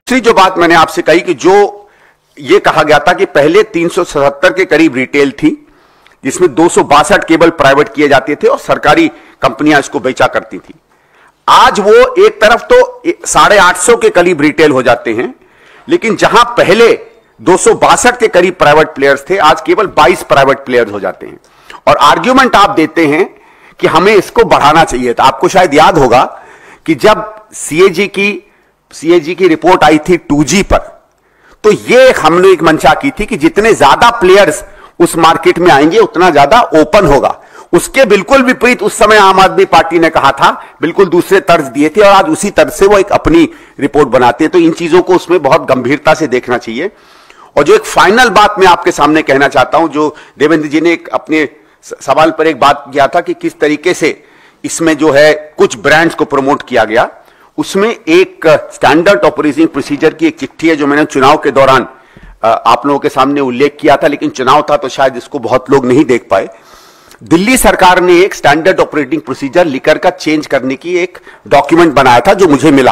दूसरी जो बात मैंने आपसे कही कि जो ये कहा गया था कि पहले 377 के करीब रिटेल थी, जिसमें 262 केवल प्राइवेट किए जाते थे और सरकारी कंपनियां इसको बेचा करती थी। आज वो एक तरफ तो 850 के करीब रिटेल हो जाते हैं, लेकिन जहां पहले 262 के करीब प्राइवेट प्लेयर्स थे, आज केवल 22 प्राइवेट प्लेयर्स हो जाते हैं। और आर्ग्यूमेंट आप देते हैं कि हमें इसको बढ़ाना चाहिए था। आपको शायद याद होगा कि जब सीएजी की रिपोर्ट आई थी 2G पर, तो ये हमने एक मंशा की थी कि जितने ज्यादा प्लेयर्स उस मार्केट में आएंगे उतना ज्यादा ओपन होगा। उसके बिल्कुल विपरीत उस समय आम आदमी पार्टी ने कहा था, बिल्कुल दूसरे तर्ज दिए थे, और आज उसी तर्ज से वो एक अपनी रिपोर्ट बनाते हैं। तो इन चीजों को उसमें बहुत गंभीरता से देखना चाहिए। और जो एक फाइनल बात मैं आपके सामने कहना चाहता हूं, जो देवेंद्र जी ने एक अपने सवाल पर एक बात किया था कि किस तरीके से इसमें जो है कुछ ब्रांड्स को प्रमोट किया गया, उसमें एक स्टैंडर्ड ऑपरेटिंग प्रोसीजर की एक चिट्ठी है जो मैंने चुनाव के दौरान आप लोगों के सामने उल्लेख किया था, लेकिन चुनाव था तो शायद इसको बहुत लोग नहीं देख पाए। दिल्ली सरकार ने एक स्टैंडर्ड ऑपरेटिंग प्रोसीजर लिकर का चेंज करने की एक डॉक्यूमेंट बनाया था जो मुझे मिला,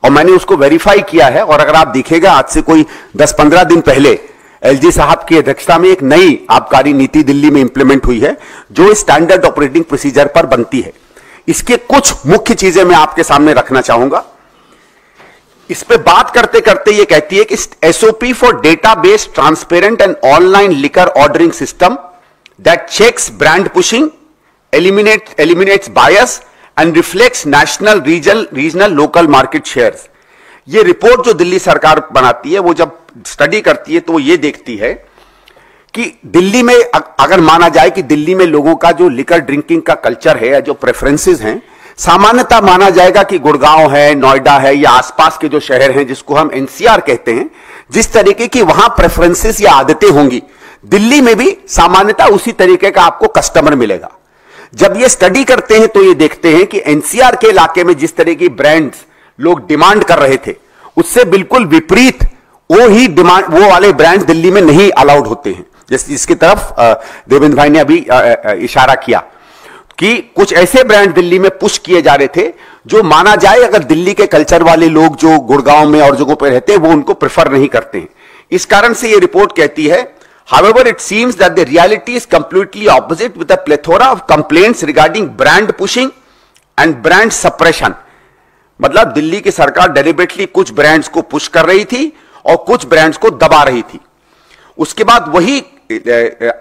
और मैंने उसको वेरीफाई किया है। और अगर आप दिखेगा, आज से कोई 10-15 दिन पहले एलजी साहब की अध्यक्षता में एक नई आबकारी नीति दिल्ली में इंप्लीमेंट हुई है जो स्टैंडर्ड ऑपरेटिंग प्रोसीजर पर बनती है। इसके कुछ मुख्य चीजें मैं आपके सामने रखना चाहूंगा। इस पे बात करते करते ये कहती है कि SOP for database transparent and online liquor ordering system that checks brand pushing, eliminates bias and reflects national, regional, local market shares। ये रिपोर्ट जो दिल्ली सरकार बनाती है, वो जब स्टडी करती है तो वो ये देखती है कि दिल्ली में अगर माना जाए कि दिल्ली में लोगों का जो लिकर ड्रिंकिंग का कल्चर है या जो प्रेफरेंसेस हैं, सामान्यतः माना जाएगा कि गुड़गांव है, नोएडा है या आसपास के जो शहर हैं जिसको हम एनसीआर कहते हैं, जिस तरीके की वहां प्रेफरेंसेस या आदतें होंगी, दिल्ली में भी सामान्यतः उसी तरीके का आपको कस्टमर मिलेगा। जब ये स्टडी करते हैं तो ये देखते हैं कि एनसीआर के इलाके में जिस तरह की ब्रांड्स लोग डिमांड कर रहे थे, उससे बिल्कुल विपरीत वो वाले ब्रांड्स दिल्ली में नहीं अलाउड होते हैं। जिसकी तरफ देवेंद्र भाई ने अभी इशारा किया कि कुछ ऐसे ब्रांड दिल्ली में पुश किए जा रहे थे जो माना जाए अगर दिल्ली के कल्चर वाले लोग जो गुड़गांव में और जगहों पर रहते हैं वो उनको प्रेफर नहीं करते हैं। इस कारण से ये रिपोर्ट कहती है, however it seems that the reality is completely opposite with a plethora of complaints regarding brand pushing and brand suppression। मतलब दिल्ली की सरकार डेलिबरेटली कुछ ब्रांड्स को पुश कर रही थी और कुछ ब्रांड्स को दबा रही थी। उसके बाद वही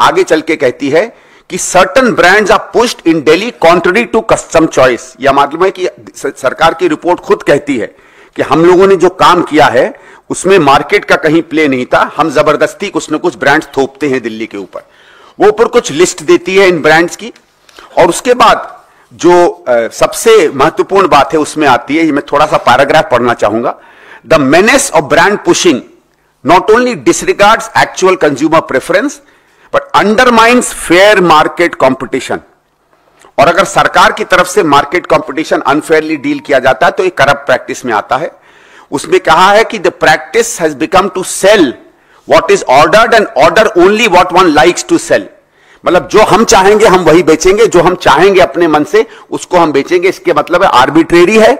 आगे चल के कहती है कि certain brands are pushed in Delhi contrary to custom choice. यह मालूम है कि सरकार की रिपोर्ट खुद कहती है कि हम लोगों ने जो काम किया है उसमें मार्केट का कहीं प्ले नहीं था, हम जबरदस्ती कुछ न कुछ ब्रांड्स थोपते हैं दिल्ली के ऊपर। वो ऊपर कुछ लिस्ट देती है इन ब्रांड्स की, और उसके बाद जो सबसे महत्वपूर्ण बात है उसमें आती है, मैं थोड़ा सा पैराग्राफ पढ़ना चाहूंगा। The menace of brand pushing not only disregards actual consumer preference but undermines fair market competition। और अगर सरकार की तरफ से मार्केट कंपटीशन अनफेयरली डील किया जाता है तो ये करप्ट प्रैक्टिस में आता है। उसमें कहा है कि the practice has become to sell what is ordered and order only what one likes to sell. मतलब जो हम चाहेंगे हम वही बेचेंगे, जो हम चाहेंगे अपने मन से उसको हम बेचेंगे। इसके मतलब है आर्बिट्रेरी है,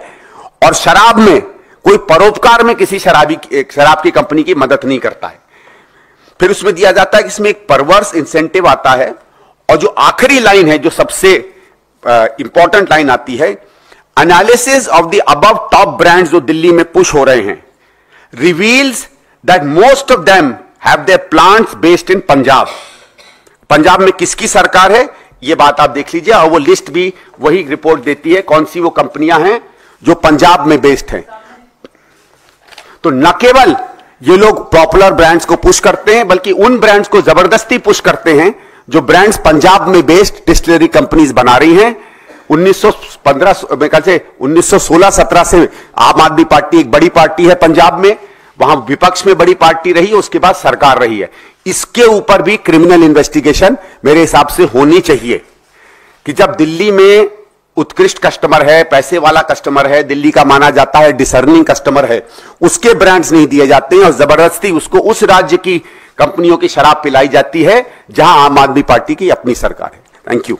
और शराब में कोई परोपकार में किसी शराब की कंपनी की मदद नहीं करता है। फिर उसमें दिया जाता है कि इसमें एक परवर्स इंसेंटिव आता है, और जो आखिरी लाइन है, जो सबसे इंपॉर्टेंट लाइन आती है, analysis of the above top brands जो दिल्ली में पुश हो रहे हैं reveals that most of them have their plants based in Punjab. Punjab में किसकी सरकार है यह बात आप देख लीजिए, और वो लिस्ट भी वही रिपोर्ट देती है कौन सी वो कंपनियां हैं जो पंजाब में बेस्ड हैं। तो न केवल ये लोग पॉपुलर ब्रांड्स को पुश करते हैं, बल्कि उन ब्रांड्स को जबरदस्ती पुश करते हैं जो ब्रांड्स पंजाब में बेस्ड डिस्टिलरी कंपनीज बना रही हैं। 1916-17 से आम आदमी पार्टी एक बड़ी पार्टी है पंजाब में, वहां विपक्ष में बड़ी पार्टी रही, उसके बाद सरकार रही है। इसके ऊपर भी क्रिमिनल इन्वेस्टिगेशन मेरे हिसाब से होनी चाहिए कि जब दिल्ली में उत्कृष्ट कस्टमर है, पैसे वाला कस्टमर है, दिल्ली का माना जाता है डिसर्निंग कस्टमर है, उसके ब्रांड्स नहीं दिए जाते हैं और जबरदस्ती उसको उस राज्य की कंपनियों की शराब पिलाई जाती है जहां आम आदमी पार्टी की अपनी सरकार है। Thank you.